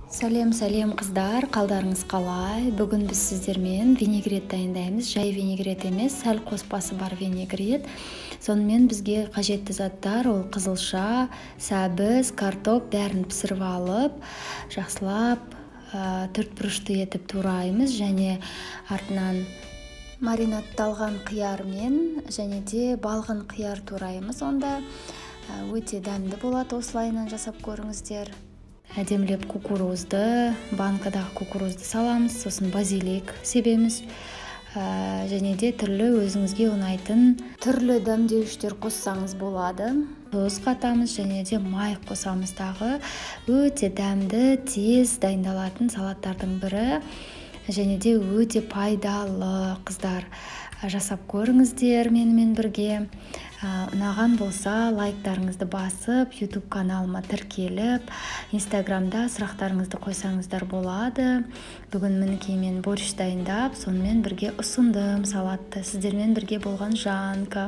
Сәлем қыздар, қалдарыңыз қалай? Бүгін біз сіздермен винегрет дайындаймыз. Жай винегрет емес, сәл қоспасы бар винегрет. Сонымен бізге қажетті заттар ол қызылша, сәбіз, картоп бәрін пісіріп алып, жақсылап төрт бұрышты етіп тураймыз және артынан маринадталған қиярмен және де балғын қияр тураймыз. Онда өте дәмді болады, осылайынан жасап көріңіздер. Әдемілеп кукурузды, банкадағы кукурузды саламыз, сосын базилик себеміз, және де түрлі өзіңізге ұнайтын түрлі дәмдеуіштер қоссаңыз болады. Тұз қатамыз және де май қосамыз дағы. Өте дәмді, тез дайындалатын салаттардың бірі және де өте пайдалы қыздар. Жасап көріңіздер менімен бірге. Ұнаған болса лайктарыңызды басып, YouTube каналыма тіркеліп, Инстаграмда сұрақтарыңызды қойсаңыздар болады. Бүгін мінекей мен борщ дайындап, сонымен бірге ұсындым салатты. Сіздермен бірге болған Жанка.